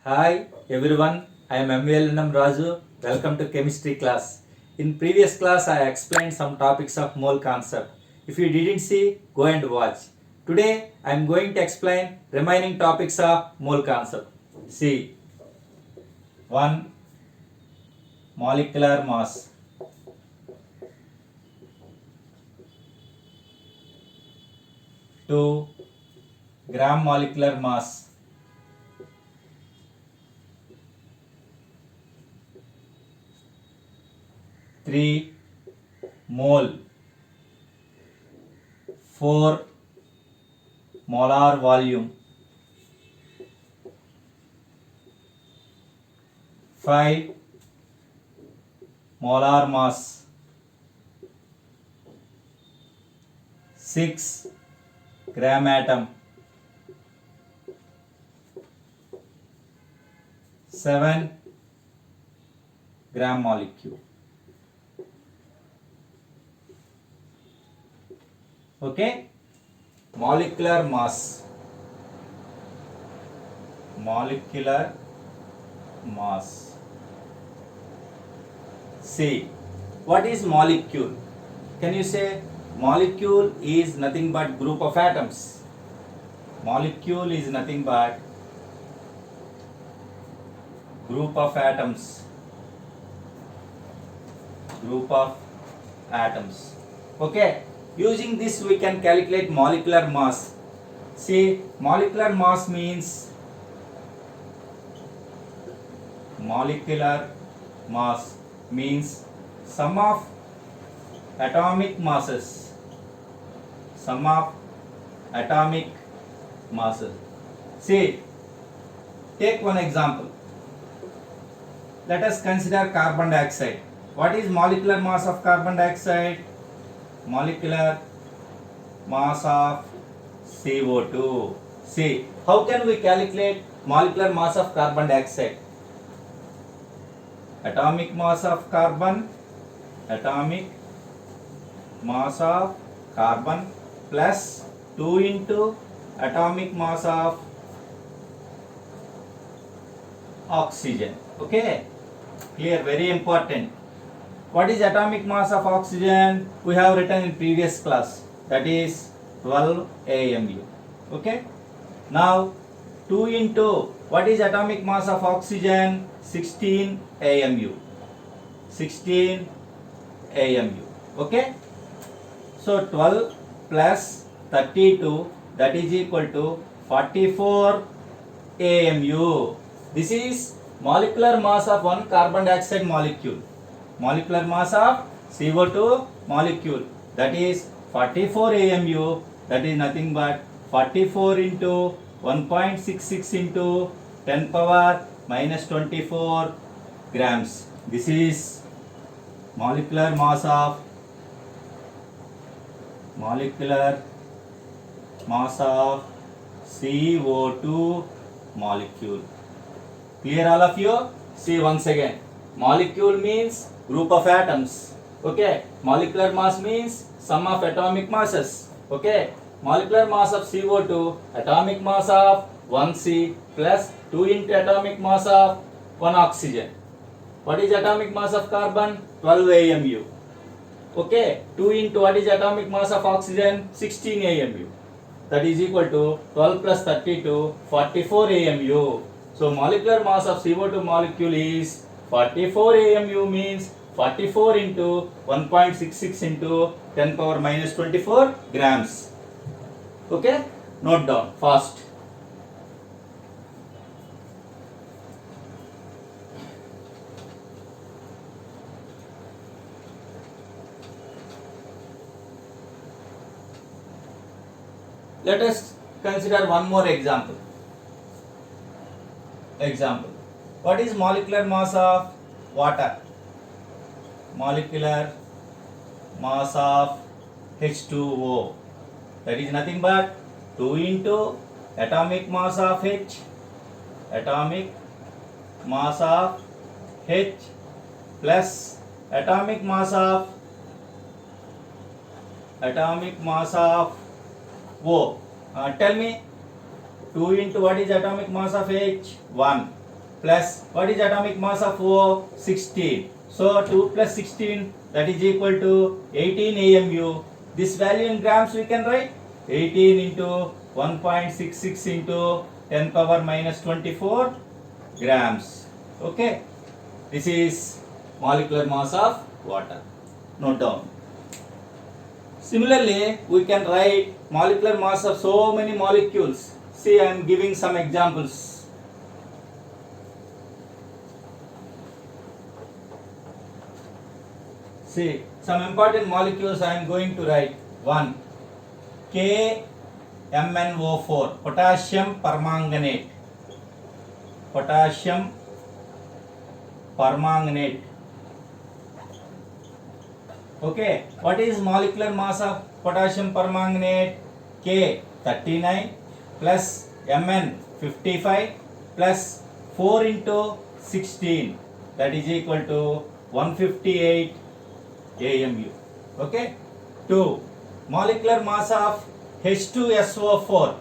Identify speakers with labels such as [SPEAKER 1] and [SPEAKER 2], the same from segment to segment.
[SPEAKER 1] Hi everyone, I am MVLNM Raju. Welcome to chemistry class. In previous class I explained some topics of mole concept. If you didn't see, go and watch. Today I am going to explain remaining topics of mole concept. See, 1. Molecular mass. 2. Gram molecular mass. 3. Mole. 4. Molar volume. 5. Molar mass. 6. Gram atom. 7. Gram molecule. Okay, molecular mass. Molecular mass. See, what is molecule? Can you say molecule is nothing but group of atoms? Molecule is nothing but group of atoms. Group of atoms. Okay. Using this we can calculate molecular mass. See, molecular mass means sum of atomic masses. Sum of atomic masses. See, take one example. Let us consider carbon dioxide. What is molecular mass of carbon dioxide? Molecular mass of CO2. See, how can we calculate molecular mass of carbon dioxide? Atomic mass of carbon plus 2 into atomic mass of oxygen. Okay, clear, very important. What is atomic mass of oxygen? We have written in previous class, that is 12 AMU. Okay. Now 2 into what is atomic mass of oxygen? 16 AMU. 16 AMU. Okay. So 12 plus 32, that is equal to 44 AMU. This is molecular mass of one carbon dioxide molecule. Molecular mass of CO2 molecule, that is 44 AMU, that is nothing but 44 into 1.66 into 10 power minus 24 grams. This is molecular mass of CO2 molecule. Clear all of you? See once again. Molecule means group of atoms. Okay. Molecular mass means sum of atomic masses. Okay. Molecular mass of CO2, atomic mass of 1C plus 2 into atomic mass of 1 oxygen. What is atomic mass of carbon? 12 AMU. Okay. 2 into what is atomic mass of oxygen? 16 AMU. That is equal to 12 plus 32, 44 AMU. So molecular mass of CO2 molecule is 44 AMU, means 44 into 1.66 into 10 power minus 24 grams. Okay, note down fast. Let us consider one more example. What is molecular mass of water? Molecular mass of H2O, that is nothing but 2 into atomic mass of H, plus atomic mass of O. Tell me, 2 into what is atomic mass of H? 1. plus what is atomic mass of O? 16. So 2 plus 16, that is equal to 18 AMU. This value in grams we can write 18 into 1.66 into 10 power minus 24 grams. Okay, this is molecular mass of water. Note down. Similarly, we can write molecular mass of so many molecules. See, I am giving some examples. See, some important molecules I am going to write. 1. KMnO4, potassium permanganate. Potassium permanganate. Okay, what is molecular mass of potassium permanganate? K 39 plus Mn 55 plus 4 into 16, that is equal to 158 AMU. Okay. 2. Molecular mass of H2SO4,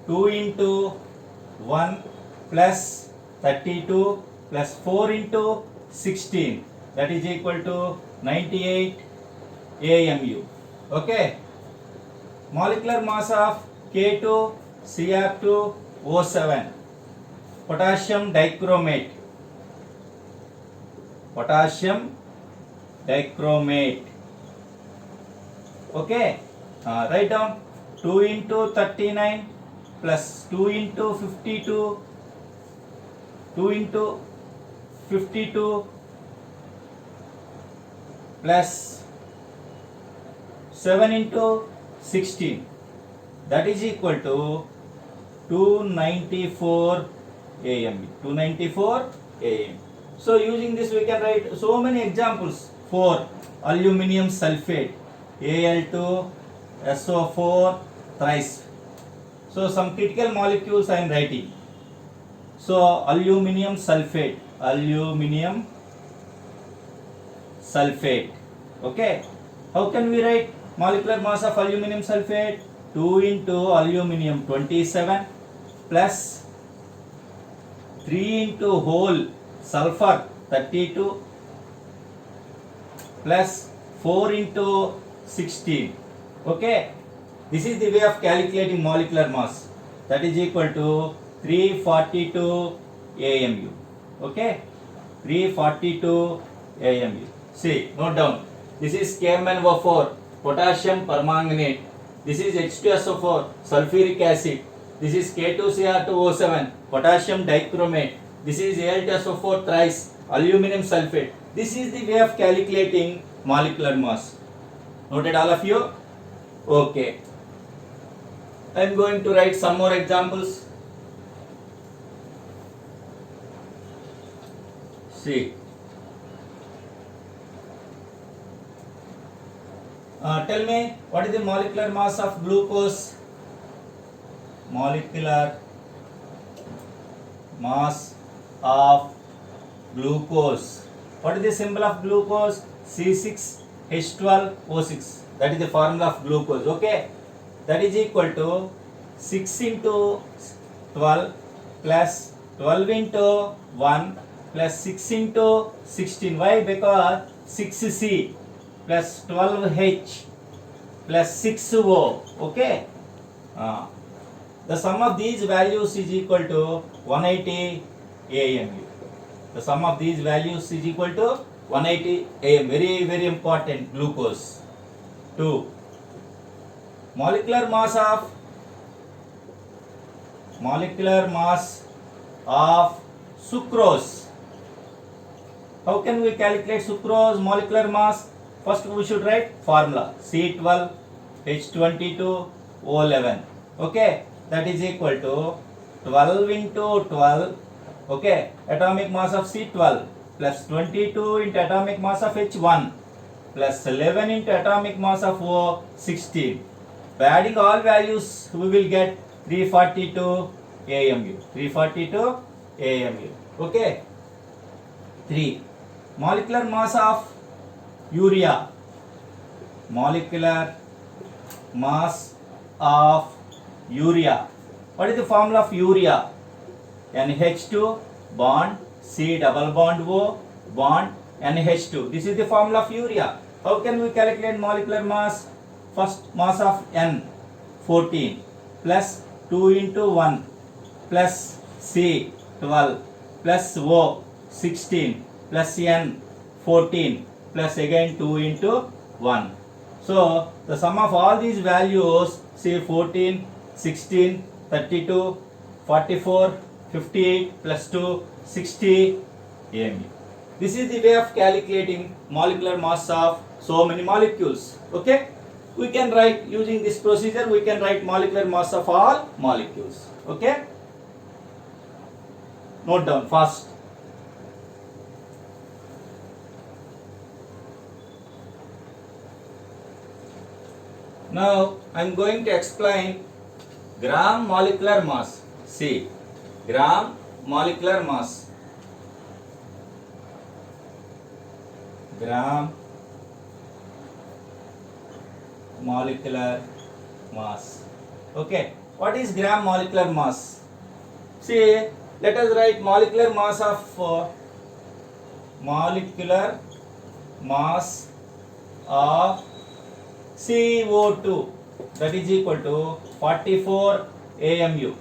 [SPEAKER 1] 2 into 1 plus 32 plus 4 into 16, that is equal to 98 AMU. Okay. Molecular mass of K2Cr2O7, potassium dichromate. Potassium dichromate. Okay. Write down 2 into 39 plus 2 into 52, 2 into 52 plus 7 into 16, that is equal to 294 AMU. 294 AMU. So using this we can write so many examples. 4. Aluminium sulfate, Al2SO4 thrice. So some critical molecules I am writing. So aluminium sulfate, aluminium sulfate. Okay. How can we write molecular mass of aluminium sulfate? 2 into aluminium 27 plus 3 into whole sulfur 32 plus 4 into 16. Okay. This is the way of calculating molecular mass, that is equal to 342 AMU. Okay. 342 AMU. See, note down. This is KMnO4, potassium permanganate. This is H2SO4, sulfuric acid. This is K2Cr2O7, potassium dichromate. This is Al2SO4 thrice, aluminium sulfate. This is the way of calculating molecular mass. Noted all of you? Okay. I am going to write some more examples. See. Tell me, what is the molecular mass of glucose? Molecular mass of glucose. What is the symbol of glucose? C6H12O6. That is the formula of glucose. Okay. That is equal to 6 into 12 plus 12 into 1 plus 6 into 16. Why? Because 6C plus 12H plus 6O. Okay. The sum of these values is equal to 180 AMU. The sum of these values is equal to 180 AM. Very, very important. Glucose. 2. Molecular mass of sucrose. How can we calculate sucrose molecular mass? First we should write formula C12H22O11. Okay, that is equal to 12 into 12. Okay, atomic mass of C12 plus 22 into atomic mass of H1 plus 11 into atomic mass of O16. By adding all values, we will get 342 AMU. 342 AMU. Okay. 3. Molecular mass of urea. Molecular mass of urea. What is the formula of urea? NH2 bond C double bond O bond NH2. This is the formula of urea. How can we calculate molecular mass? First mass of N 14 plus 2 into 1 plus C 12 plus O 16 plus N 14 plus again 2 into 1. So the sum of all these values, say 14, 16, 32, 44, 58 plus 2, 60 AMU. This is the way of calculating molecular mass of so many molecules. Okay? We can write using this procedure, we can write molecular mass of all molecules. Okay? Note down fast. Now I am going to explain gram molecular mass. See, gram molecular mass. Gram molecular mass. Okay, what is gram molecular mass? See, let us write molecular mass of CO2, that is equal to 44 AMU.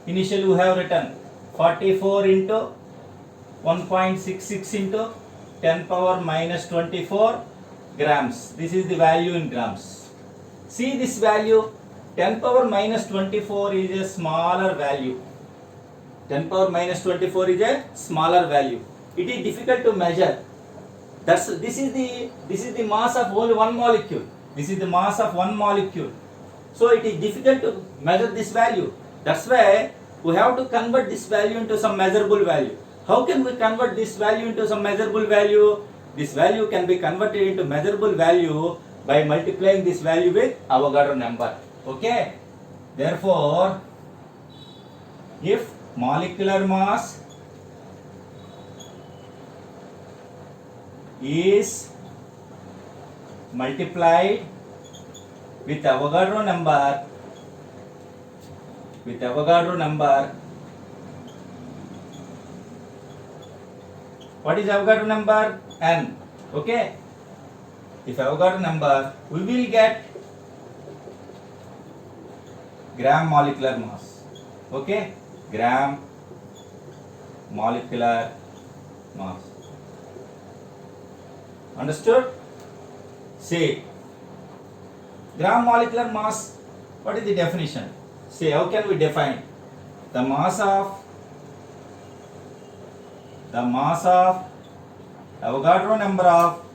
[SPEAKER 1] Initially we have written 44 into 1.66 into 10 power minus 24 grams. This is the value in grams. See this value, 10 power minus 24 is a smaller value. 10 power minus 24 is a smaller value. It is difficult to measure. This is the mass of only one molecule. This is the mass of one molecule. So it is difficult to measure this value. That's why we have to convert this value into some measurable value. How can we convert this value into some measurable value? This value can be converted into measurable value by multiplying this value with Avogadro number. Okay? Therefore, if molecular mass is multiplied with Avogadro number, what is Avogadro number? N. Okay? If Avogadro number, we will get gram molecular mass. Okay? Gram molecular mass. Understood? See, gram molecular mass, what is the definition? See, how can we define? The mass of Avogadro number of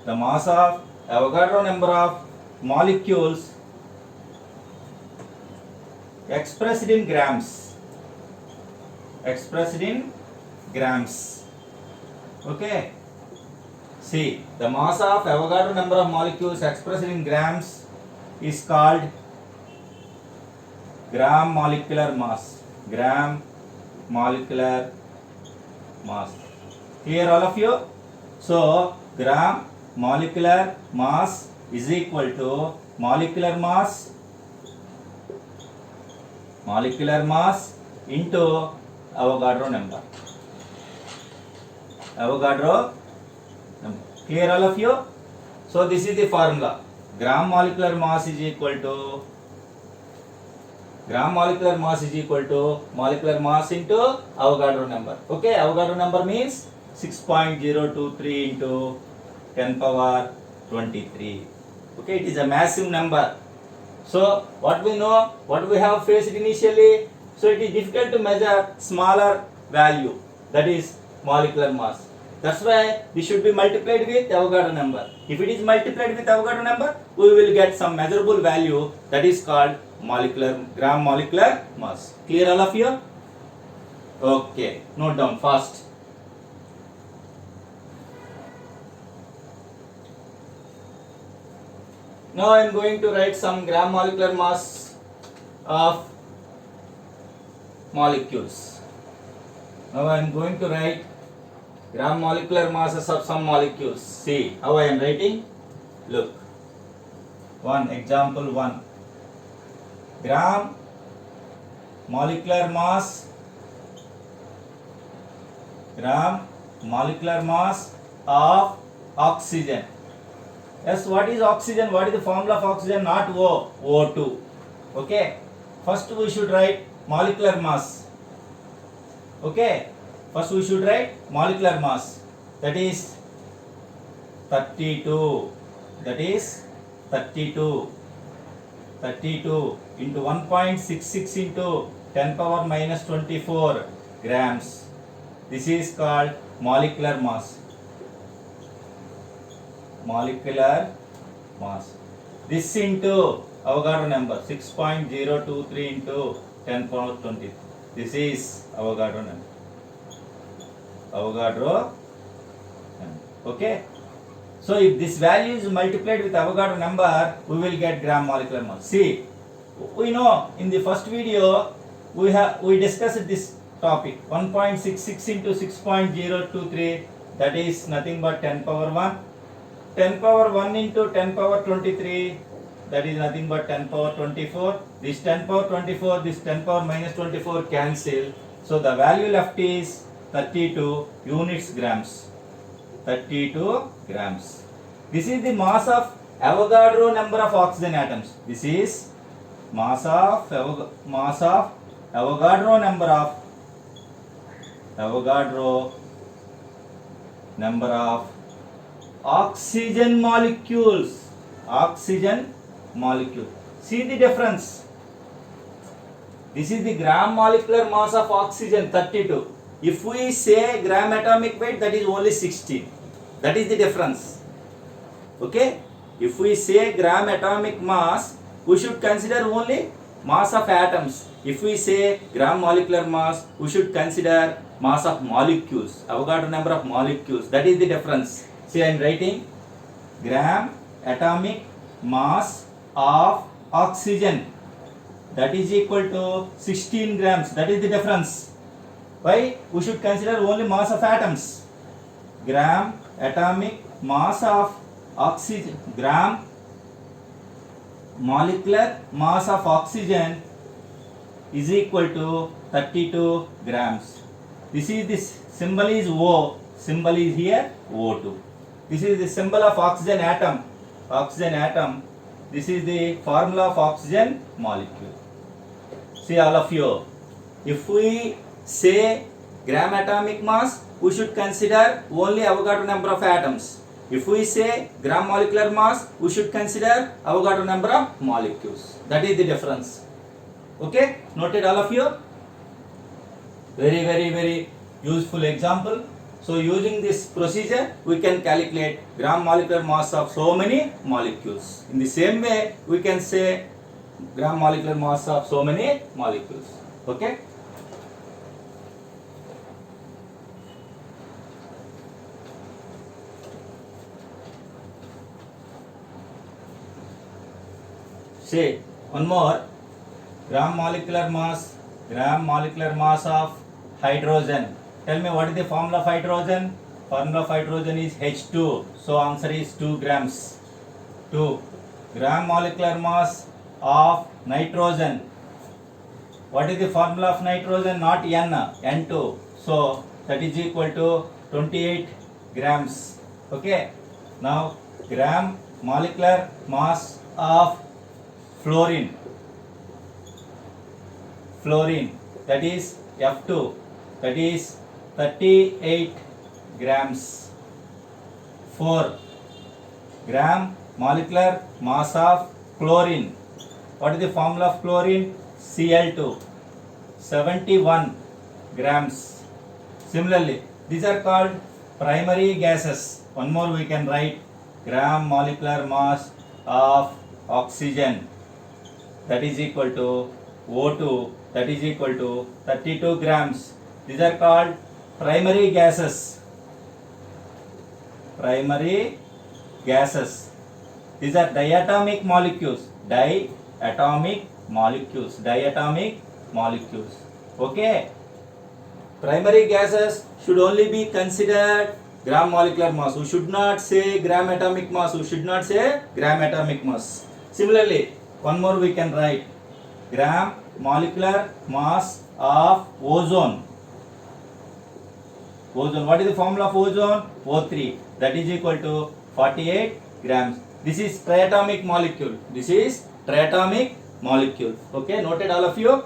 [SPEAKER 1] the mass of Avogadro number of molecules expressed in grams. Okay? See, the mass of Avogadro number of molecules expressed in grams is called gram molecular mass. Gram molecular mass. Clear all of you? So, gram molecular mass is equal to molecular mass into Avogadro number. Clear all of you? So this is the formula. Gram molecular mass is equal to molecular mass into Avogadro number. Okay, Avogadro number means 6.023 into 10 power 23. Okay, it is a massive number. So what we know, what we have faced initially, so it is difficult to measure smaller value, that is molecular mass. That's why this should be multiplied with Avogadro number. If it is multiplied with Avogadro number, we will get some measurable value, that is called gram molecular mass. Clear all of you? Okay, note down fast. Now I am going to write some gram molecular mass of molecules. Now I am going to write gram molecular masses of some molecules. See how I am writing? Look. Example 1. gram molecular mass, gram molecular mass of oxygen. Yes, what is oxygen? What is the formula of oxygen? Not O, O2. Okay. First we should write molecular mass. Okay. First we should write molecular mass. That is 32. That is 32. 32 into 1.66 into 10 power minus 24 grams. This is called molecular mass. Molecular mass. This into Avogadro number 6.023 into 10 power 20. This is Avogadro number. Avogadro number. Okay. So if this value is multiplied with Avogadro number, we will get gram molecular mass. See, we know in the first video we discussed this topic. 1.66 into 6.023, that is nothing but 10 power 1. 10 power 1 into 10 power 23, that is nothing but 10 power 24. This 10 power 24, this 10 power minus 24 cancel. So the value left is 32 units grams. 32 grams. This is the mass of Avogadro number of oxygen atoms. This is mass of Avogadro number of oxygen molecules. Oxygen molecule. See the difference. This is the gram molecular mass of oxygen 32. If we say gram atomic weight, that is only 16. That is the difference. Okay? If we say gram atomic mass, we should consider only mass of atoms. If we say gram molecular mass, we should consider mass of molecules. Avogadro number of molecules. That is the difference. See, I am writing gram atomic mass of oxygen. That is equal to 16 grams. That is the difference. Why? We should consider only mass of atoms. Gram atomic mass of oxygen, gram molecular mass of oxygen is equal to 32 grams. This symbol is O, symbol is here O2. This is the symbol of oxygen atom. Oxygen atom. This is the formula of oxygen molecule. See all of you. If we say gram atomic mass, we should consider only Avogadro number of atoms. If we say gram molecular mass, we should consider Avogadro number of molecules. That is the difference. Okay? Noted all of you? Very useful example. So using this procedure, we can calculate gram molecular mass of so many molecules. In the same way, we can say gram molecular mass of so many molecules. Okay? Say one more. Gram molecular mass of hydrogen. Tell me what is the formula of hydrogen? Formula of hydrogen is H2. So answer is 2 grams. 2. Gram molecular mass of nitrogen. What is the formula of nitrogen? Not N, N2. So that is equal to 28 grams. Okay. Now gram molecular mass of fluorine. That is F2. That is 38 grams. 4. Gram molecular mass of chlorine. What is the formula of chlorine? Cl2. 71 grams. Similarly, these are called primary gases. One more we can write. Gram molecular mass of oxygen. That is equal to O2. That is equal to 32 grams. These are called primary gases. Primary gases. These are diatomic molecules. Diatomic molecules. Okay. Primary gases should only be considered gram molecular mass. We should not say gram atomic mass. Similarly, one more we can write. gram molecular mass of ozone. Ozone, what is the formula of ozone? O3, that is equal to 48 grams. This is triatomic molecule. This is triatomic molecule. Okay, noted all of you?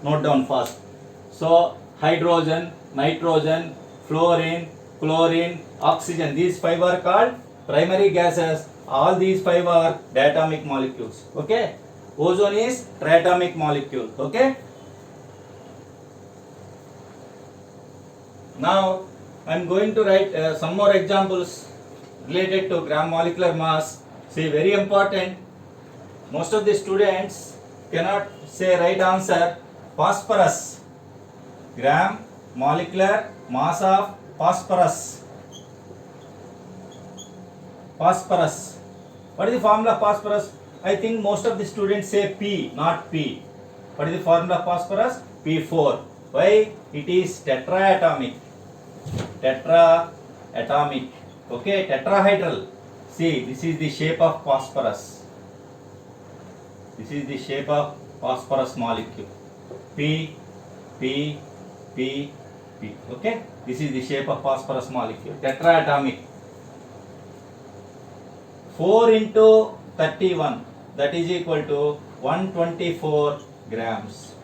[SPEAKER 1] Note down fast. So, hydrogen, nitrogen, fluorine, chlorine, oxygen, these five are called primary gases. All these five are diatomic molecules. Okay, ozone is triatomic molecule. Okay. Now I am going to write some more examples related to gram molecular mass. See, very important. Most of the students cannot say right answer. Phosphorus, gram molecular mass of phosphorus. Phosphorus. What is the formula of phosphorus? I think most of the students say P, not P. What is the formula of phosphorus? P4. Why? It is tetraatomic. Tetraatomic. Okay, tetrahedral. See, this is the shape of phosphorus. This is the shape of phosphorus molecule. P, P, P, P. Okay, this is the shape of phosphorus molecule. Tetraatomic. 4 into 31, that is equal to 124 grams.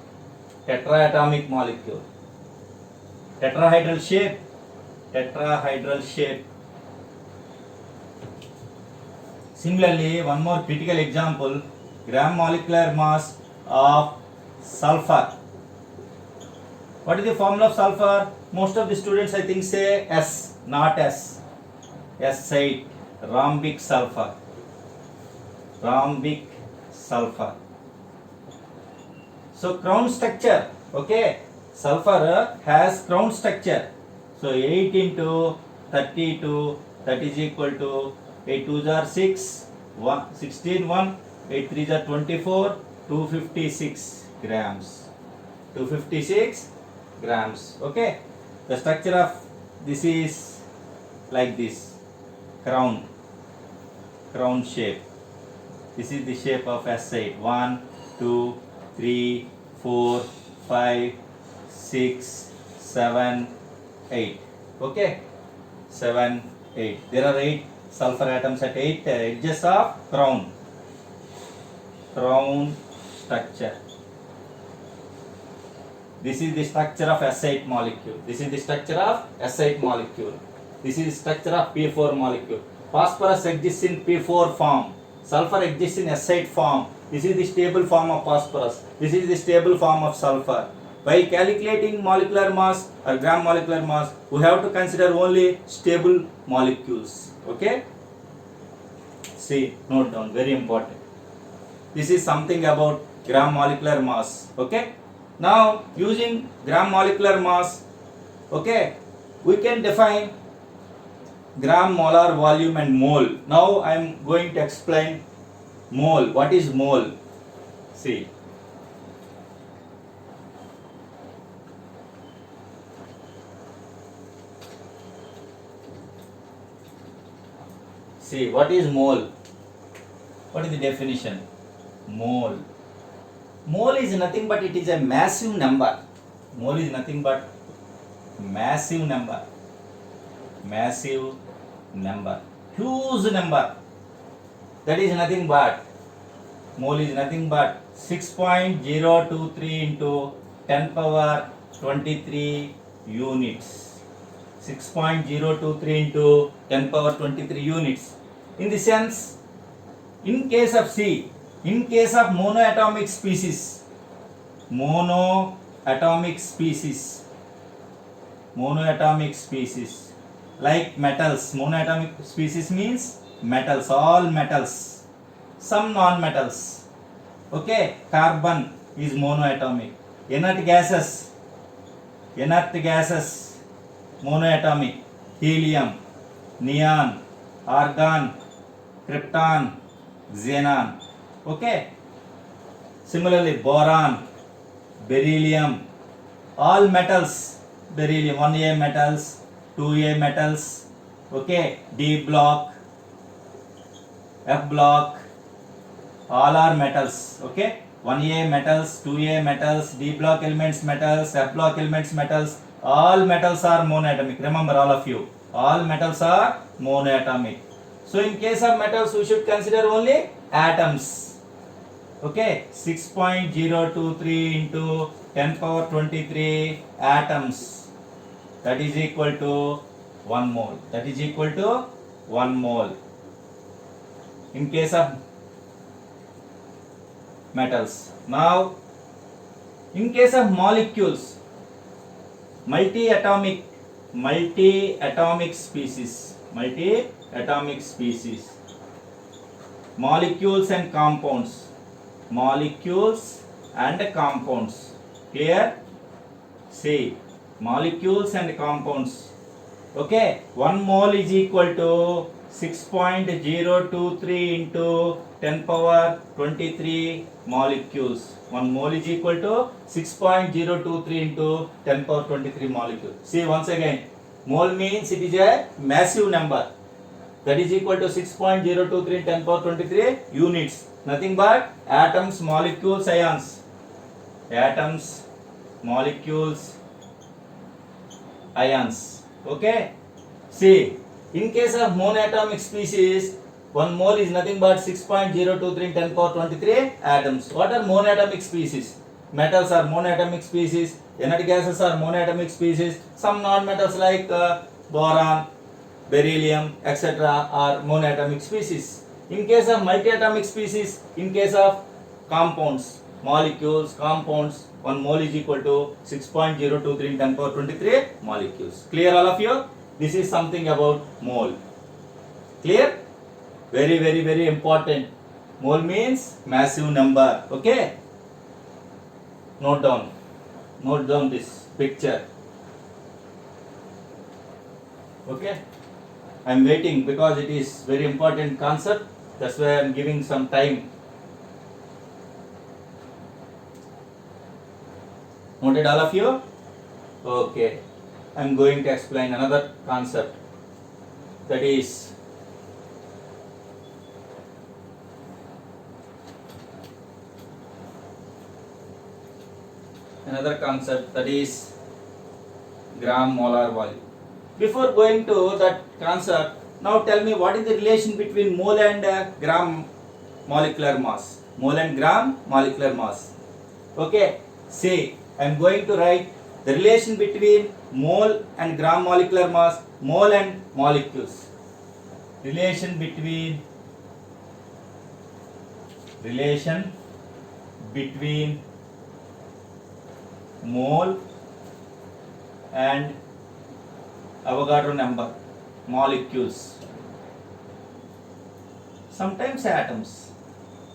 [SPEAKER 1] Tetraatomic molecule. Tetrahedral shape. Tetrahedral shape. Similarly, one more critical example, gram molecular mass of sulfur. What is the formula of sulfur? Most of the students I think say S, not S. S8, rhombic sulfur. Rhombic sulfur. So crown structure, okay, sulfur has crown structure. So 8 into 32, that is equal to 8 2s are 6, 1, 16, 1, 8 3s are 24, 256 grams. 256 grams. Okay. The structure of this is like this. Crown shape. This is the shape of S8. 1, 2, 3, 4, 5, 6, 7, 8. Okay. 7, 8. There are 8 sulfur atoms at 8 edges of crown. Crown structure. This is the structure of S8 molecule. This is the structure of S8 molecule. This is the structure of P4 molecule. Phosphorus exists in P4 form. Sulfur exists in S8 form. This is the stable form of phosphorus. This is the stable form of sulfur. While calculating molecular mass or gram molecular mass, we have to consider only stable molecules. Okay? See, note down, very important. This is something about gram molecular mass. Okay? Now, using gram molecular mass, okay, we can define gram molar volume and mole. Now, I am going to explain mole. What is mole? See. See, what is mole? What is the definition? Mole. Mole is nothing but it is a massive number. Mole is nothing but massive number. Massive number. Huge number. That is nothing but, mole is nothing but 6.023 into 10 power 23 units. 6.023 into 10 power 23 units. In the sense, in case of C, in case of monoatomic species, monoatomic species, like metals, monoatomic species means metals, all metals, some non-metals. Okay, carbon is monoatomic. Inert gases, monoatomic. Helium, neon, argon, krypton, xenon. Okay. Similarly, boron, beryllium, all metals, beryllium, 1A metals, 2A metals, okay, D block, F block, all are metals, okay. 1A metals, 2A metals, D block elements metals, F block elements metals, all metals are monoatomic. Remember all of you, all metals are monoatomic. So in case of metals we should consider only atoms. Okay, 6.023 into 10 power 23 atoms, that is equal to 1 mole. That is equal to 1 mole. In case of metals. Now, in case of molecules, multi-atomic species, molecules and compounds, clear? See, molecules and compounds. Okay, 1 mole is equal to 6.023 into 10 power 23 molecules. 1 mole is equal to 6.023 into 10 power 23 molecules. See, once again, mole means it is a massive number. That is equal to 6.023 10 power 23 units. Nothing but atoms, molecules, ions. Atoms, molecules, ions. Okay. See, in case of monoatomic species, 1 mole is nothing but 6.023 10 power 23 atoms. What are monoatomic species? Metals are monoatomic species. Inert gases are monoatomic species. Some non-metals like boron, beryllium, etc. are monoatomic species. In case of multiatomic species, in case of compounds, molecules, compounds, 1 mole is equal to 6.023 10 power 23 molecules. Clear all of you? This is something about mole. Clear? Very, very, very important. Mole means massive number. Okay? Note down this picture. Okay? I am waiting because it is very important concept. That's why I am giving some time. Noted all of you? Okay. I am going to explain another concept, that is gram molar volume. Before going to that concept, now tell me what is the relation between mole and gram molecular mass. Mole and gram molecular mass. Okay. See, I am going to write the relation between mole and gram molecular mass, mole and molecules. Relation between mole and Avogadro number, molecules, sometimes atoms.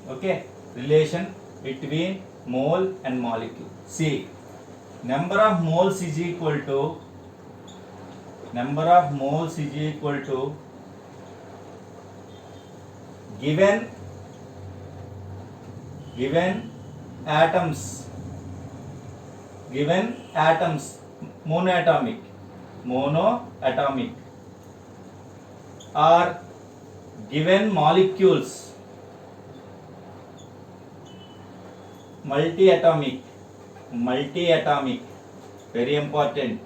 [SPEAKER 1] Okay, relation between mole and molecule. See, number of moles is equal to given atoms, monoatomic, or given molecules, multiatomic, very important,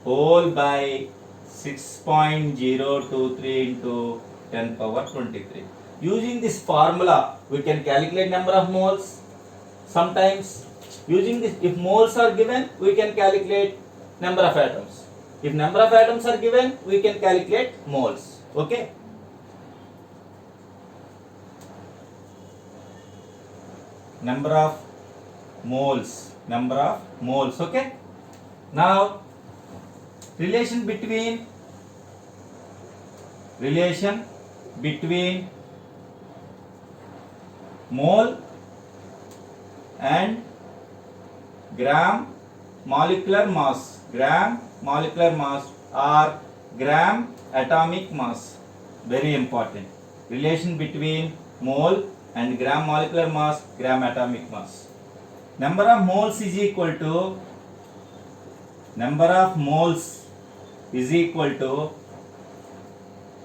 [SPEAKER 1] whole by 6.023 into 10 power 23. Using this formula, we can calculate number of moles. Sometimes, using this, if moles are given, we can calculate number of atoms. If number of atoms are given, we can calculate moles. Okay? Number of moles. Okay? Now, relation between mole and gram molecular mass or gram atomic mass. Very important. Relation between mole and gram molecular mass, gram atomic mass. Number of moles is equal to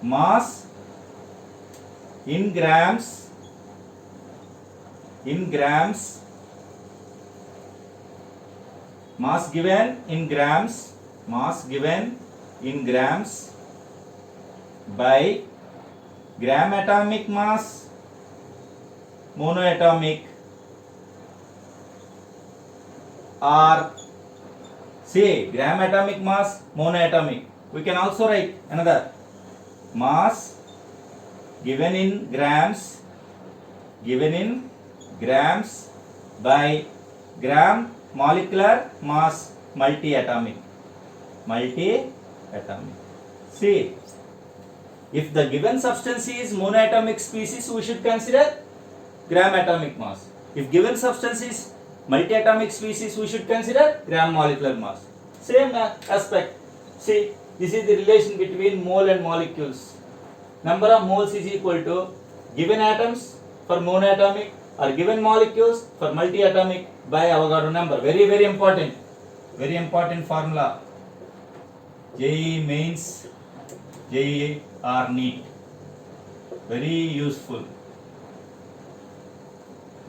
[SPEAKER 1] mass in grams in grams, mass given in grams, mass given in grams by gram atomic mass, monoatomic, or say gram atomic mass, monoatomic. We can also write another mass given in grams by gram molecular mass, multiatomic. See, if the given substance is monoatomic species, we should consider gram atomic mass. If given substance is multiatomic species, we should consider gram molecular mass. Same aspect. See, this is the relation between mole and molecules. Number of moles is equal to given atoms for monoatomic or given molecules for multiatomic by Avogadro number. Very, very important. Very important formula. JEE mains, JEE or NEET. Very useful.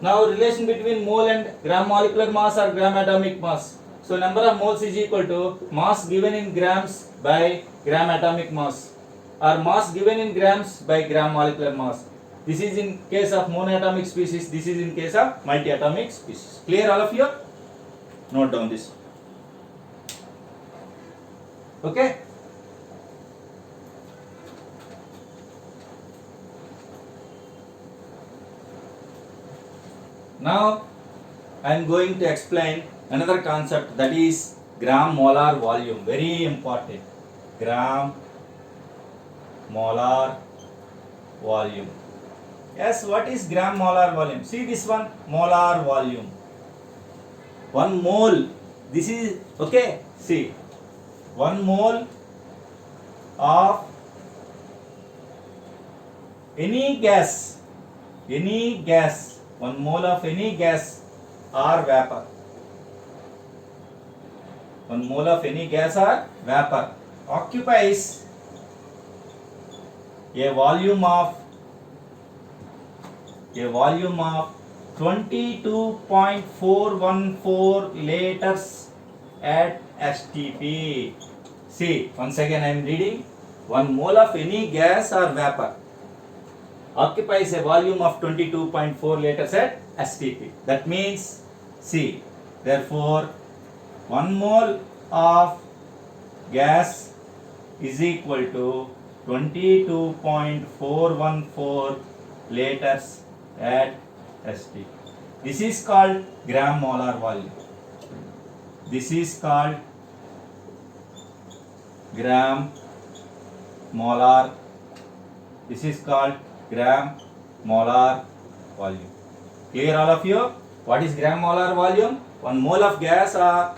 [SPEAKER 1] Now relation between mole and gram molecular mass or gram atomic mass. So number of moles is equal to mass given in grams by gram atomic mass or mass given in grams by gram molecular mass. This is in case of monoatomic species, this is in case of multiatomic species. Clear all of you? Note down this. Okay? Now I am going to explain another concept, that is gram molar volume. Very important. Gram molar volume. Yes, what is gram molar volume? See this one, molar volume. 1 mole. This is okay. See, 1 mole of any gas, 1 mole of any gas or vapor. 1 mole of any gas or vapor occupies a volume of 22.414 liters at STP. See, once again I am reading. 1 mole of any gas or vapor occupies a volume of 22.4 liters at STP. That means, see, therefore 1 mole of gas is equal to 22.414 liters at STP. This is called gram molar volume. This is called gram molar. This is called gram molar volume. Clear all of you? What is gram molar volume? 1 mole of gas or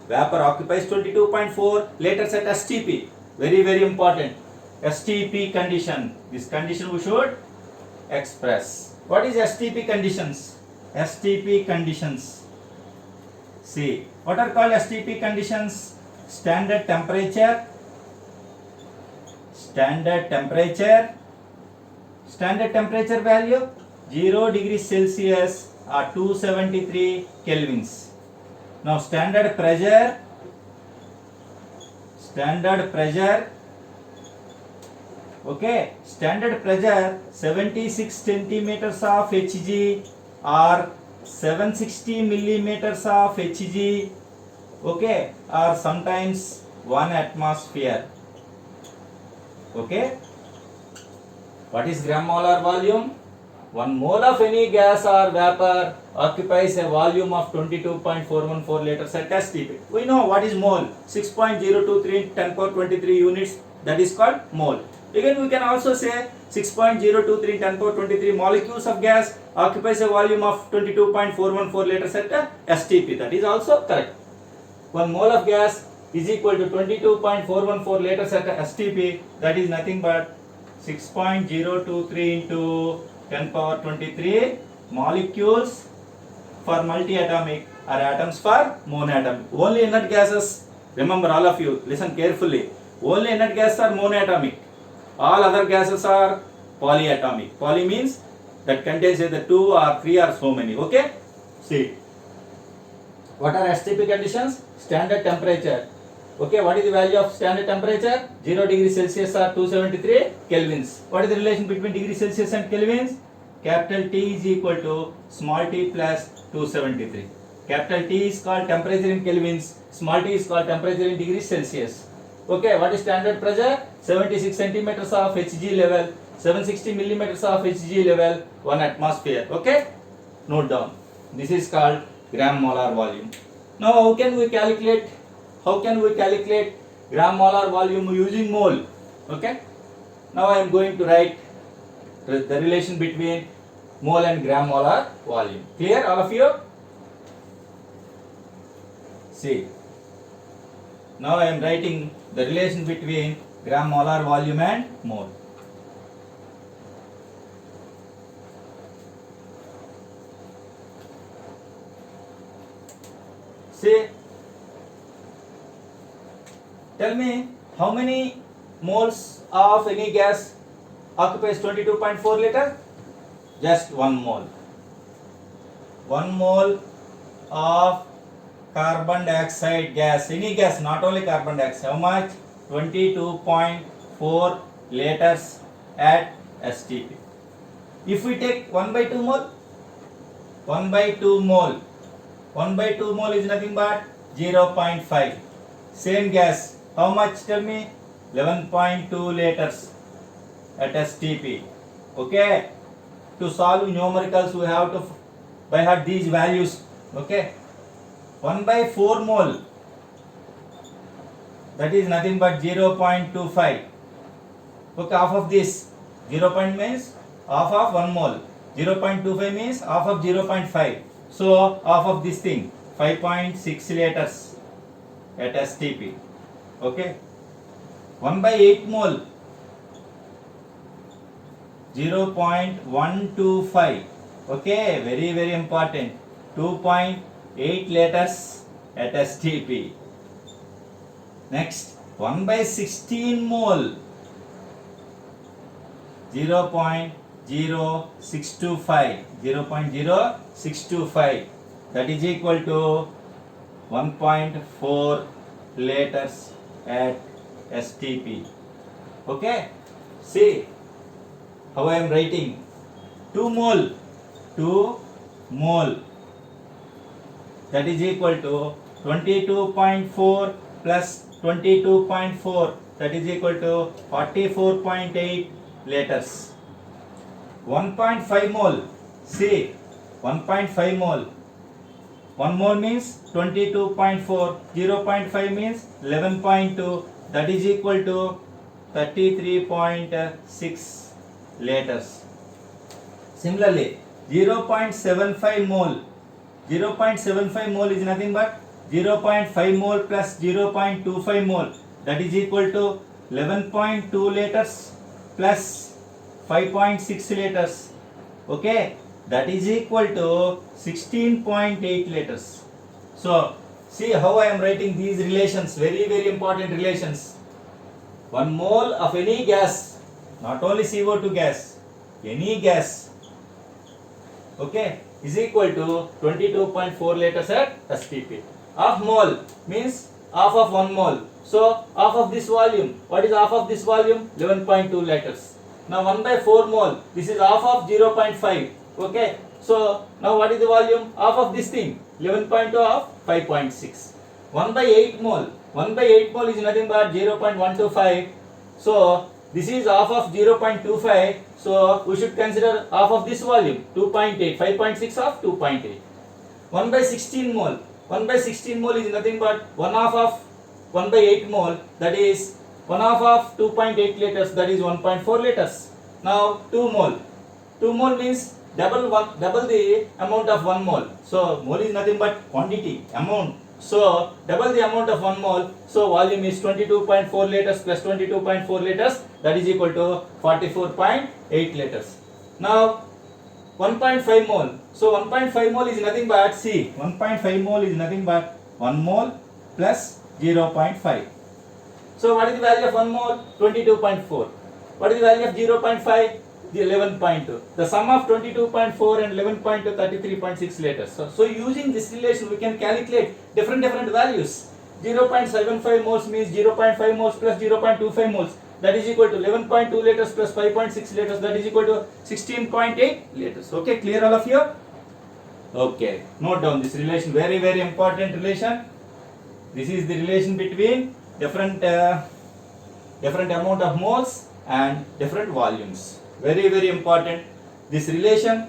[SPEAKER 1] vapor occupies 22.4 liters at STP. Very, very important. STP condition. This condition we should express. What is STP conditions? STP conditions. See, what are called STP conditions? Standard temperature, standard temperature value 0 degrees Celsius or 273 kelvins. Now standard pressure, okay, standard pressure 76 centimeters of Hg or 760 millimeters of Hg, okay, or sometimes 1 atmosphere. Okay, what is gram molar volume? 1 mole of any gas or vapor occupies a volume of 22.414 liters at STP. We know what is mole, 6.023 10 power 23 units, that is called mole. Again we can also say 6.023 10 power 23 molecules of gas occupies a volume of 22.414 liters at STP. That is also correct. 1 mole of gas is equal to 22.414 liters at STP. That is nothing but 6.023 into 10 power 23 molecules for multiatomic or atoms for monoatomic. Only inert gases, remember all of you, listen carefully. Only inert gases are monoatomic. All other gases are polyatomic. Poly means that contains either 2 or 3 or so many. Okay, see, what are STP conditions? Standard temperature. Okay, what is the value of standard temperature? 0 degrees Celsius or 273 kelvins. What is the relation between degree Celsius and kelvins? Capital T is equal to small t plus 273. Capital T is called temperature in kelvins, small t is called temperature in degrees Celsius. Okay, what is standard pressure? 76 centimeters of Hg level, 760 millimeters of Hg level, 1 atmosphere. Okay, note down. This is called gram molar volume. Now, how can we calculate gram molar volume using mole? Okay, now I am going to write the relation between mole and gram molar volume. Clear, all of you? See, now I am writing the relation between gram molar volume and mole. See, tell me how many moles of any gas occupies 22.4 liter? Just 1 mole. 1 mole of carbon dioxide gas, any gas, not only carbon dioxide. How much? 22.4 liters at STP. If we take 1 by 2 mole, 1 by 2 mole, 1 by 2 mole is nothing but 0.5. Same gas, how much? Tell me. 11.2 liters at STP. Okay, to solve numericals we have to by heart these values. Okay, 1 by 4 mole, that is nothing but 0.25. Okay, half of this 0. Means half of 1 mole, 0.25 means half of 0.5. So half of this thing, 5.6 liters at STP. Okay, 1 by 8 mole, 0.125. Okay, very important, 2.8 liters at STP. Next, 1 by 16 mole, 0.0625, 0.0625, that is equal to 1.4 liters at STP. Okay, see how I am writing. 2 mole, that is equal to 22.4 plus 22.4, that is equal to 44.8 liters. 1.5 mole, see, 1.5 mole, 1 mole means 22.4, 0.5 means 11.2, that is equal to 33.6 liters. Similarly, 0.75 mole, 0.75 mole is nothing but 0.5 mole plus 0.25 mole, that is equal to 11.2 liters plus 5.6 liters. Okay, that is equal to 16.8 liters. So, see how I am writing these relations, very important relations. 1 mole of any gas, not only CO2 gas, any gas, okay, is equal to 22.4 liters at STP. Half mole means half of 1 mole. So, half of this volume, what is half of this volume? 11.2 liters. Now, 1 by 4 mole, this is half of 0.5. Okay, so now what is the volume? Half of this thing, 11.2 of 5.6. 1 by 8 mole, 1 by 8 mole is nothing but 0.125. So, this is half of 0.25. So, we should consider half of this volume, 2.8, 5.6 of 2.8. 1 by 16 mole, 1 by 16 mole is nothing but 1 half of 1 by 8 mole, that is 1 half of 2.8 liters, that is 1.4 liters. Now 2 mole, 2 mole means double the amount of 1 mole. So mole is nothing but quantity, amount. So double the amount of 1 mole. So volume is 22.4 liters plus 22.4 liters, that is equal to 44.8 liters. Now 1.5 mole. So 1.5 mole is nothing but, see, 1.5 mole is nothing but 1 mole plus 0.5. So what is the value of 1 mole? 22.4. What is the value of 0.5? the 11.2. The sum of 22.4 and 11.2, 33.6 liters. So using this relation, we can calculate different values. 0.75 moles means 0.5 moles plus 0.25 moles. That is equal to 11.2 liters plus 5.6 liters. That is equal to 16.8 liters. Okay, clear all of you? Okay, note down this relation. Very important relation. This is the relation between different amount of moles and different volumes. Very important. This relation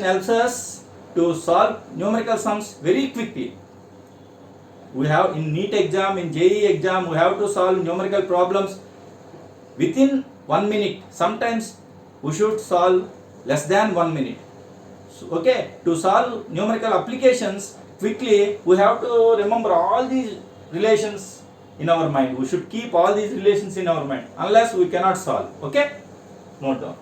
[SPEAKER 1] helps us to solve numerical sums very quickly. We have in NEET exam, in JEE exam, we have to solve numerical problems within 1 minute. Sometimes we should solve less than 1 minute. So, okay, to solve numerical applications quickly, we have to remember all these relations in our mind. We should keep all these relations in our mind, unless we cannot solve. Okay, note down.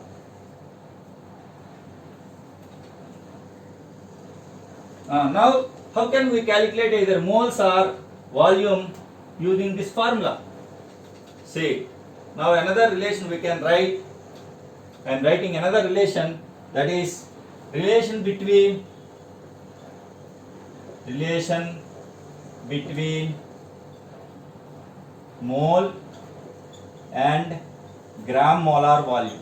[SPEAKER 1] Now, how can we calculate either moles or volume using this formula? See, now another relation we can write. I am writing another relation, that is relation between mole and gram molar volume.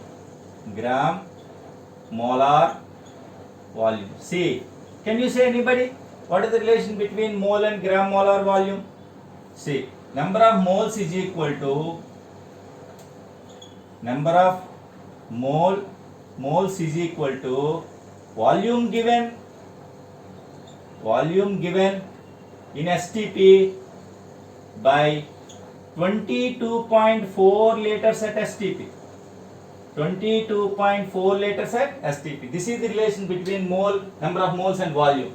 [SPEAKER 1] See, can you say anybody? What is the relation between mole and gram molar volume? See, number of moles is equal to number of moles is equal to volume given in STP by 22.4 liters at STP. 22.4 liters at STP. This is the relation between number of moles and volume.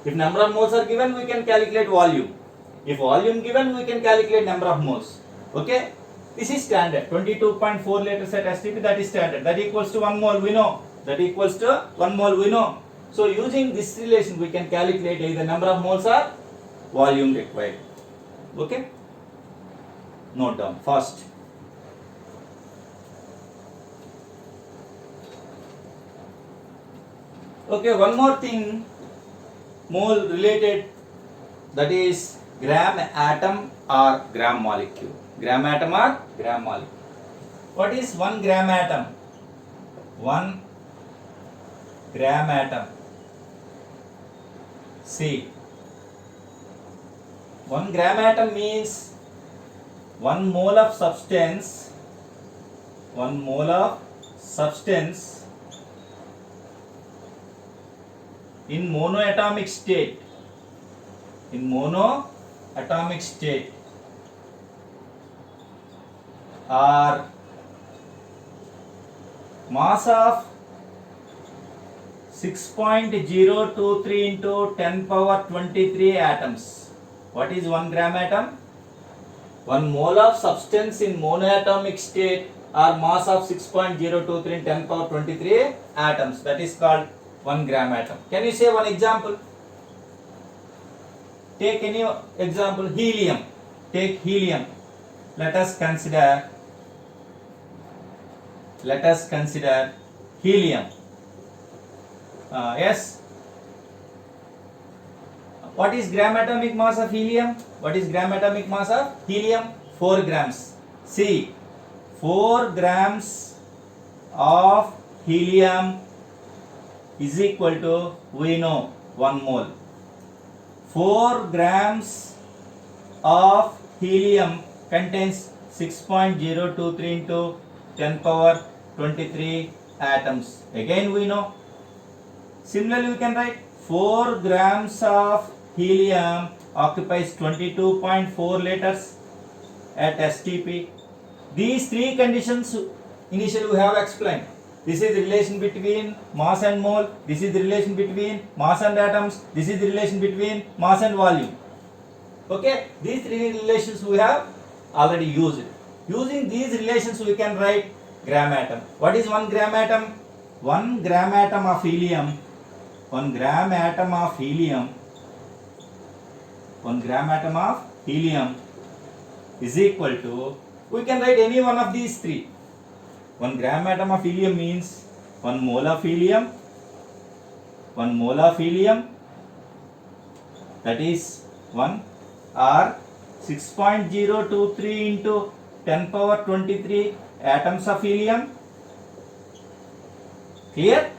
[SPEAKER 1] If number of moles are given, we can calculate volume. If volume given, we can calculate number of moles. Okay? This is standard. 22.4 liters at STP, that is standard. That equals to 1 mole, we know. So using this relation, we can calculate either number of moles or volume required. Okay? Note down first. Okay, one more thing, mole related, that is gram atom or gram molecule. What is 1 gram atom? 1 gram atom. See, 1 gram atom means 1 mole of substance in monoatomic state. Or mass of 6.023 into 10 power 23 atoms. What is 1 gram atom? 1 mole of substance in monoatomic state or mass of 6.023 in 10 power 23 atoms. That is called 1 gram atom. Can you say one example? Take any example. Helium. Take helium. Let us consider helium. Yes. What is gram atomic mass of helium? 4 grams. See, 4 grams of helium is equal to, we know, 1 mole. 4 grams of helium contains 6.023 into 10 power 23 atoms. Again we know. Similarly we can write 4 grams of helium occupies 22.4 liters at STP. These 3 conditions initially we have explained. This is the relation between mass and mole. This is the relation between mass and atoms. This is the relation between mass and volume. Okay, these 3 relations we have already used. Using these relations we can write gram atom. What is 1 gram atom? 1 gram atom of helium. 1 gram atom of helium is equal to, we can write any one of these 3. 1 gram atom of helium means 1 mole of helium, 1 mole of helium, that is 1, or 6.023 into 10 power 23 atoms of helium. Clear?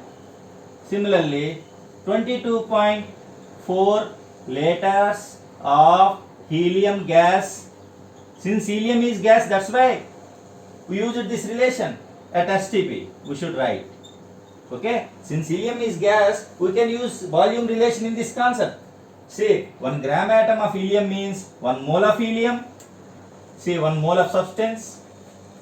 [SPEAKER 1] Similarly, 22.4 liters of helium gas. Since helium is gas, that's why we used this relation at STP. We should write. Okay? Since helium is gas, we can use volume relation in this concept. See, 1 gram atom of helium means 1 mole of helium. See, 1 mole of substance.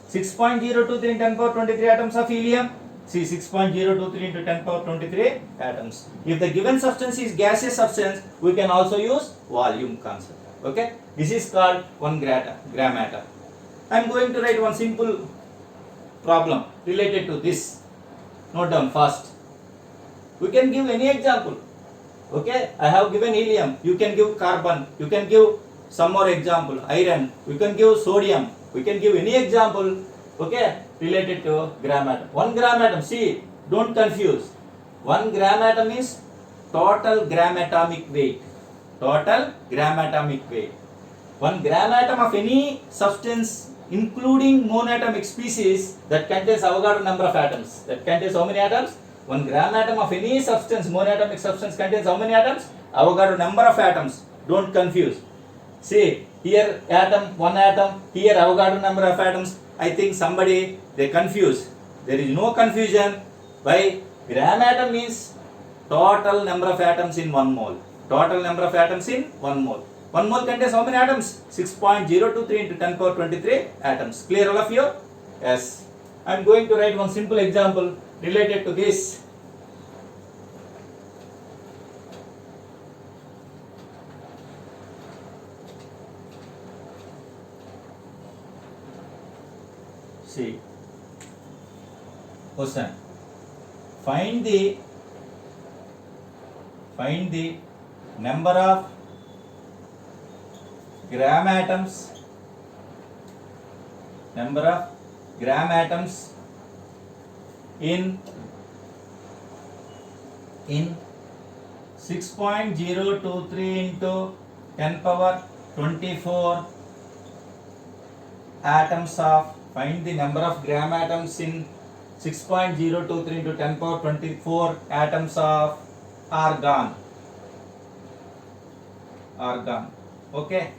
[SPEAKER 1] 6.023 into 10 power 23 atoms of helium. See, 6.023 into 10 power 23 atoms. If the given substance is gaseous substance, we can also use volume concept. Okay? This is called 1 gram atom. I am going to write one simple problem related to this. Note down fast. We can give any example. Okay? I have given helium. You can give carbon. You can give some more example. Iron. You can give sodium. We can give any example. Okay? Related to gram atom. 1 gram atom. See, don't confuse. 1 gram atom is total gram atomic weight. Total gram atomic weight. 1 gram atom of any substance, including monoatomic species, that contains Avogadro number of atoms. That contains how many atoms? 1 gram atom of any substance, monoatomic substance, contains how many atoms? Avogadro number of atoms. Don't confuse. See, here atom, 1 atom, here Avogadro number of atoms. I think somebody, they confuse. There is no confusion. Why? Gram atom means total number of atoms in 1 mole. Total number of atoms in 1 mole. 1 mole contains how many atoms? 6.023 into 10 power 23 atoms. Clear all of you? Yes. I am going to write one simple example related to this. See. Question. Find the number of gram atoms in 6.023 into 10 power 24 atoms of, find the number of gram atoms in 6.023 into 10 power 24 atoms of argon. Okay.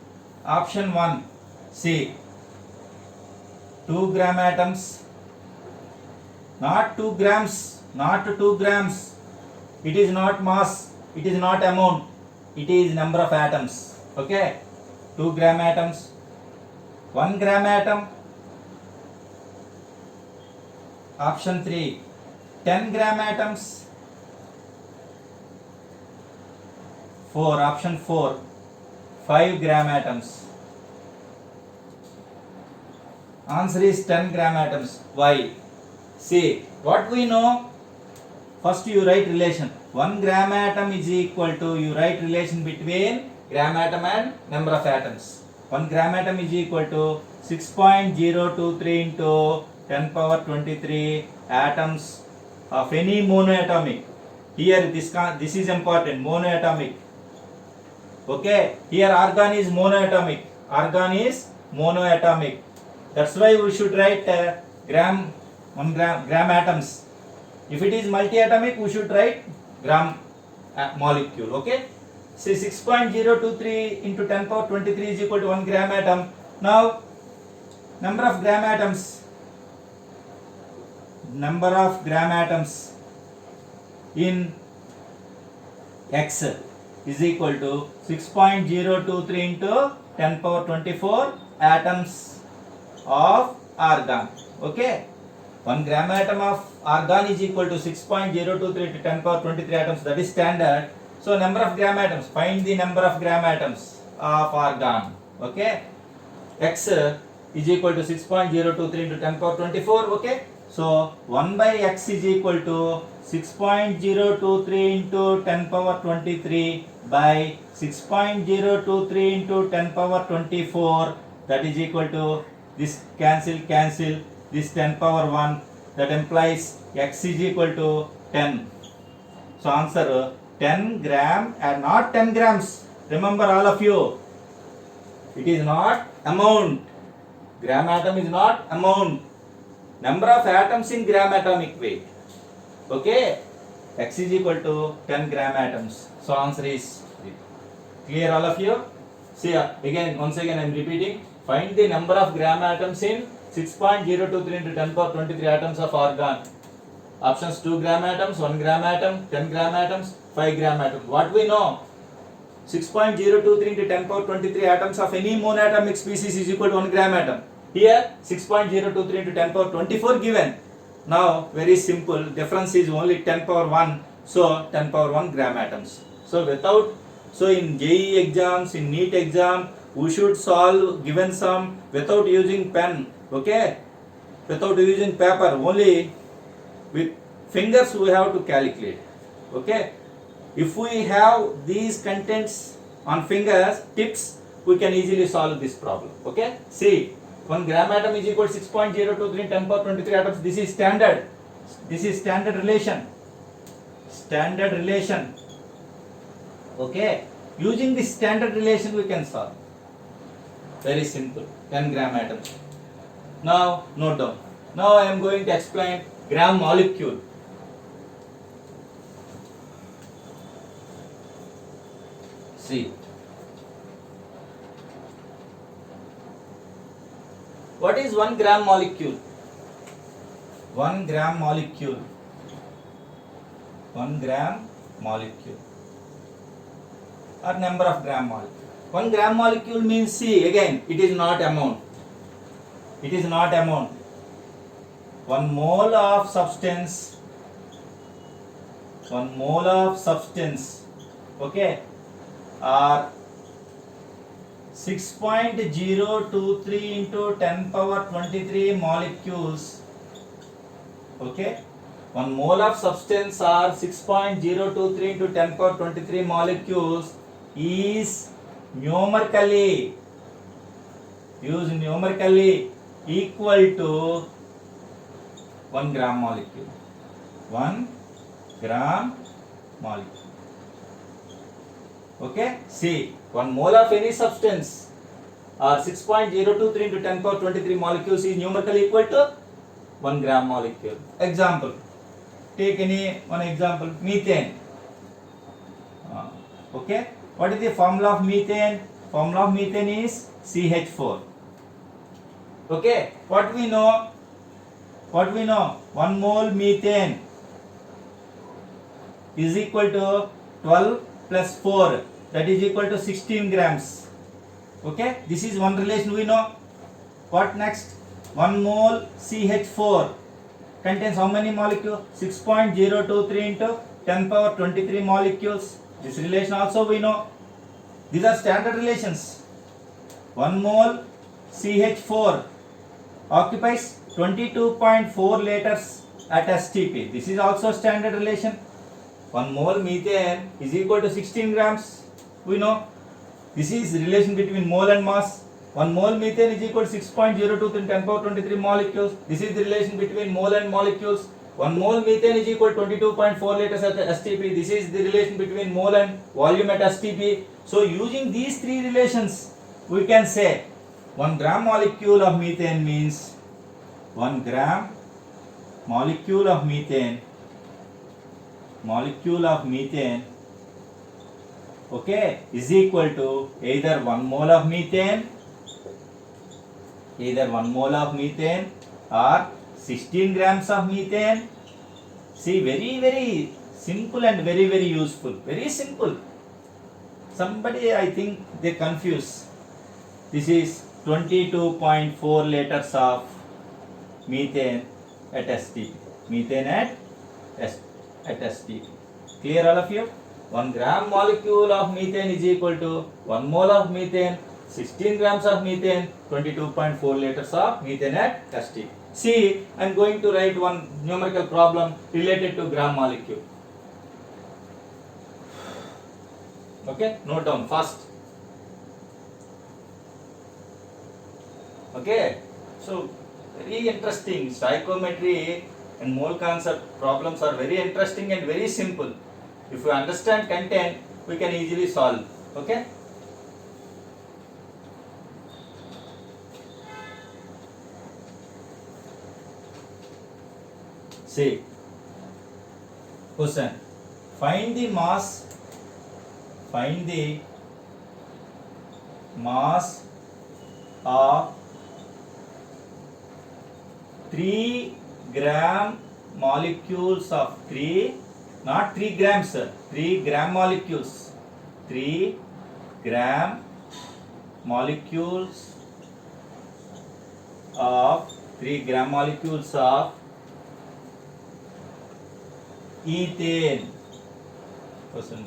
[SPEAKER 1] Option 1, C, 2 gram atoms, not 2 grams, it is not mass, it is not amount, it is number of atoms. Okay, 2 gram atoms, 1 gram atom. Option 3, 10 gram atoms. 4, option 4, 5 gram atoms. Answer is 10 gram atoms. Why? See, what we know, first you write relation. 1 gram atom is equal to, you write relation between gram atom and number of atoms. 1 gram atom is equal to 6.023 into 10 power 23 atoms of any monoatomic. Here this is important, monoatomic. Okay, here argon is monoatomic. That's why we should write gram atoms. If it is multiatomic, we should write gram molecule. Okay, see, 6.023 into 10 power 23 is equal to 1 gram atom. Now, number of gram atoms in X is equal to 6.023 into 10 power 24 atoms of argon. Okay, 1 gram atom of argon is equal to 6.023 to 10 power 23 atoms. That is standard. So number of gram atoms, find the number of gram atoms of argon. Okay, X is equal to 6.023 into 10 power 24. Okay, so 1 by X is equal to 6.023 into 10 power 23 by 6.023 into 10 power 24. That is equal to, this cancel. this 10 power 1, that implies x is equal to 10. So answer 10 gram and not 10 grams. Remember all of you, it is not amount. Gram atom is not amount. Number of atoms in gram atomic weight. Okay, x is equal to 10 gram atoms. So answer is clear all of you. See again, once again I am repeating. Find the number of gram atoms in 6.023 into 10 power 23 atoms of argon. Options 2 gram atoms, 1 gram atom, 10 gram atoms, 5 gram atoms. What we know? 6.023 into 10 power 23 atoms of any monatomic species is equal to 1 gram atom. Here 6.023 into 10 power 24 given. Now very simple, difference is only 10 power 1, so 10 power 1 gram atoms. So in JEE exams, in NEET exam, we should solve given sum without using pen, okay? Without using paper, only with fingers we have to calculate, okay? If we have these contents on fingers, tips, we can easily solve this problem, okay? See, 1 gram atom is equal to 6.023 10 power 23 atoms. This is standard. This is standard relation. Standard relation. Okay. Using this standard relation we can solve. Very simple. 10 gram atom. Now note down. Now I am going to explain gram molecule. See. What is 1 gram molecule? 1 gram molecule. 1 gram molecule. Or number of gram molecule. 1 gram molecule means, see again, it is not amount. It is not amount. 1 mole of substance. 1 mole of substance. Okay. Or 6.023 into 10 power 23 molecules. Okay. 1 mole of substance or 6.023 into 10 power 23 molecules is numerically equal to 1 gram molecule. 1 gram molecule. Okay, see, 1 mole of any substance or 6.023 into 10 power 23 molecules is numerically equal to 1 gram molecule. Example, take any one example, methane. Okay, what is the formula of methane? Formula of methane is CH4. Okay, what we know? 1 mole methane is equal to 12 plus 4, that is equal to 16 grams. Okay, this is one relation we know. What next? 1 mole CH4 contains how many molecules? 6.023 into 10 power 23 molecules. This relation also we know. These are standard relations. 1 mole CH4 occupies 22.4 liters at STP. This is also standard relation. 1 mole methane is equal to 16 grams. We know. This is relation between mole and mass. 1 mole methane is equal to 6.02 in 10 power 23 molecules. This is the relation between mole and molecules. 1 mole methane is equal to 22.4 liters at STP. This is the relation between mole and volume at STP. So using these three relations, we can say 1 gram molecule of methane means 1 gram molecule of methane. Okay, is equal to either 1 mole of methane, or 16 grams of methane. See, very simple and very useful. Very simple. Somebody, I think they confuse. This is 22.4 liters of methane at STP. At STP. Clear all of you? 1 gram molecule of methane is equal to 1 mole of methane, 16 grams of methane, 22.4 liters of methane at STP. See, I am going to write one numerical problem related to gram molecule. Okay, note down first. Okay, so Very interesting. Stoichiometry and mole concept problems are very interesting and very simple. If you understand content, we can easily solve. Okay? See, question. Find the mass. Find the mass of 3 gram molecules of 3, not 3 grams, sir, 3 gram molecules. 3 gram molecules of 3 gram molecules of ethane. Question.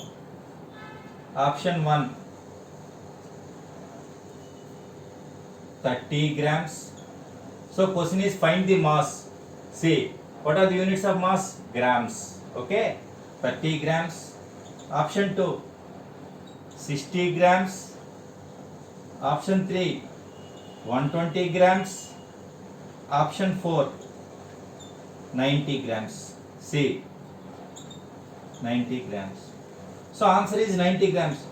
[SPEAKER 1] Option 1, 30 grams. So question is find the mass. See, what are the units of mass? Grams. Okay, 30 grams. Option 2, 60 grams. Option 3, 120 grams. Option 4, 90 grams. See, 90 grams. So answer is 90 grams.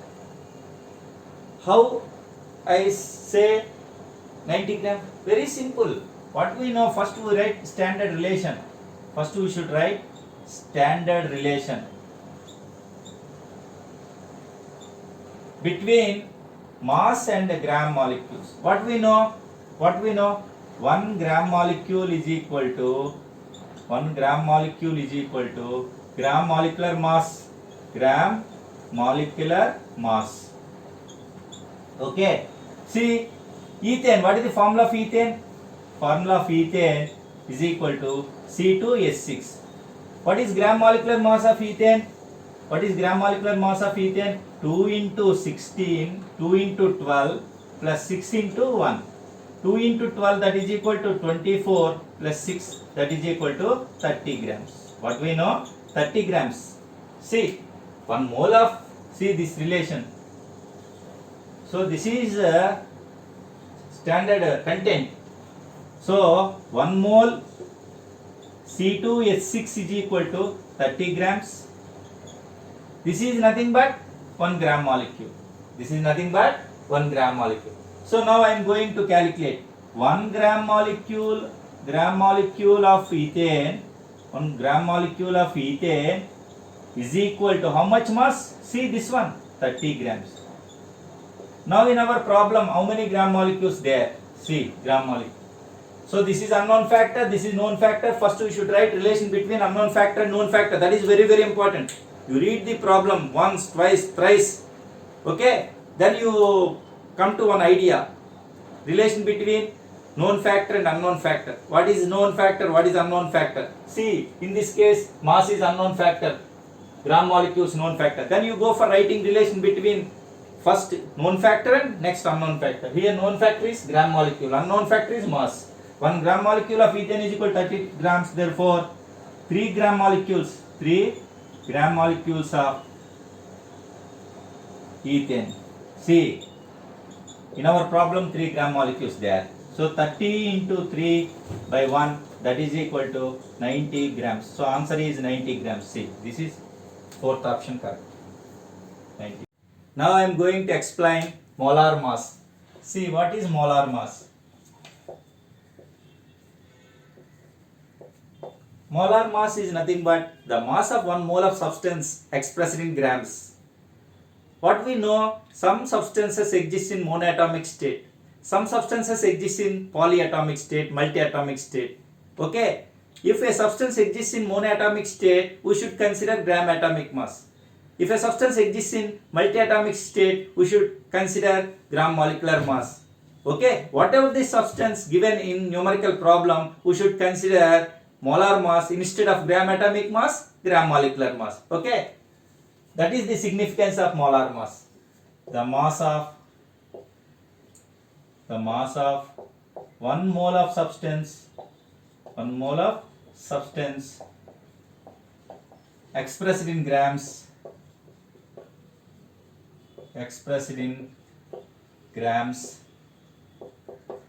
[SPEAKER 1] How I say 90 grams? Very simple. What we know, first we write standard relation. First we should write standard relation between mass and gram molecules. What we know? 1 gram molecule is equal to 1 gram molecule is equal to gram molecular mass. Gram molecular mass. Okay. See, ethane. What is the formula of ethane? Formula of ethane is equal to C2H6. What is gram molecular mass of ethane? What is gram molecular mass of ethane? 2 into 16, 2 into 12 plus 6 into 1. 2 into 12 that is equal to 24 plus 6 that is equal to 30 grams. What we know? 30 grams. See, 1 mole of, see this relation. So this is standard content. So 1 mole C2H6 is equal to 30 grams. This is nothing but 1 gram molecule. This is nothing but 1 gram molecule. So now I am going to calculate 1 gram molecule of ethane. 1 gram molecule of ethane is equal to how much mass? See this one, 30 grams. Now in our problem, how many gram molecules there? See, gram molecule. So this is unknown factor, this is known factor. First we should write relation between unknown factor and known factor. That is very, very important. You read the problem once, twice, thrice. Okay? Then you come to one idea. Relation between known factor and unknown factor. What is known factor? What is unknown factor? See, in this case, mass is unknown factor. Gram molecules known factor. Then you go for writing relation between first known factor and next unknown factor. Here known factor is gram molecule, unknown factor is mass. 1 gram molecule of ethane is equal to 30 grams. Therefore, 3 gram molecules of ethane. See, in our problem 3 gram molecules there. So 30 into 3 by 1, that is equal to 90 grams. So answer is 90 grams. See, this is fourth option correct. 90. Now I am going to explain molar mass. See, what is molar mass? Molar mass is nothing but the mass of 1 mole of substance expressed in grams. What we know, some substances exist in monoatomic state. Some substances exist in polyatomic state, multiatomic state. Okay? If a substance exists in monoatomic state, we should consider gram atomic mass. If a substance exists in multiatomic state, we should consider gram molecular mass. Okay? Whatever the substance given in numerical problem, we should consider molar mass instead of gram atomic mass, gram molecular mass. Okay? That is the significance of molar mass. The mass of 1 mole of substance, expressed in grams,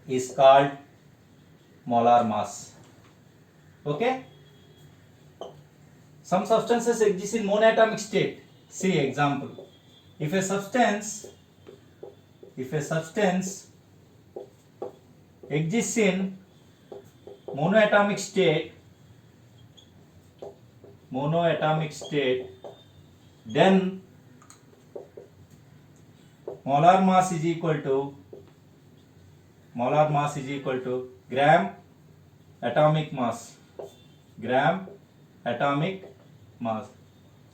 [SPEAKER 1] is called molar mass. Okay. Some substances exist in monatomic state. See example. If a substance exists in monoatomic state, then molar mass is equal to gram atomic mass.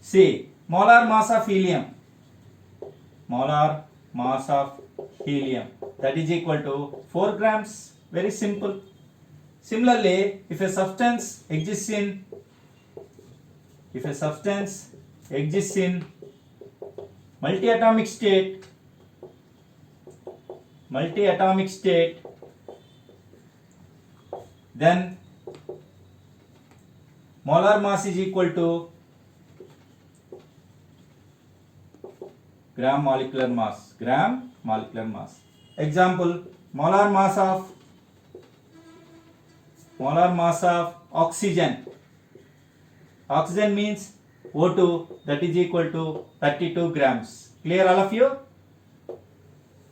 [SPEAKER 1] See, molar mass of helium that is equal to 4 grams. Very simple. Similarly, if a substance exists in multi-atomic state, then molar mass is equal to gram molecular mass. Example, molar mass of oxygen means O2, that is equal to 32 grams. Clear all of you?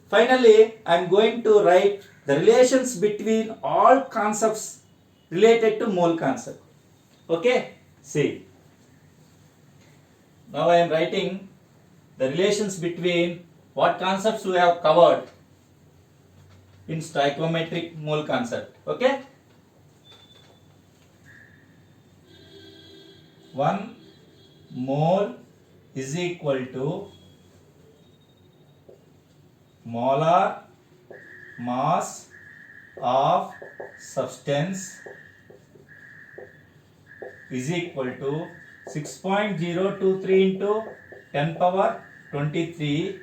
[SPEAKER 1] Finally, I am going to write the relations between all concepts related to mole concept. Okay? See. Now I am writing the relations between what concepts we have covered in stoichiometric mole concept. Okay? 1 mole is equal to molar mass of substance is equal to 6.023 into 10 power 23.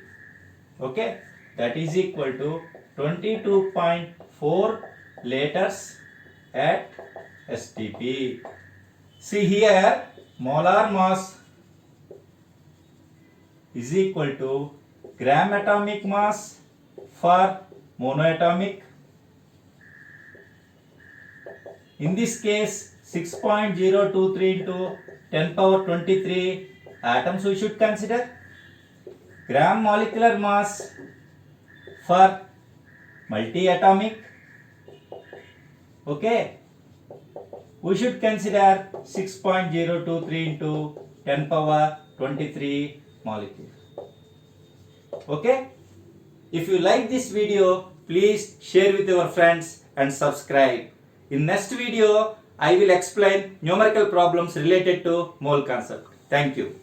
[SPEAKER 1] Okay, that is equal to 22.4 liters at STP. See here, molar mass is equal to gram atomic mass for monoatomic. In this case, 6.023 into 10 power 23 atoms we should consider. Gram molecular mass for multi-atomic. Okay. We should consider 6.023 into 10 power 23 molecule. Okay. If you like this video, please share with your friends and subscribe. In next video, I will explain numerical problems related to mole concept. Thank you.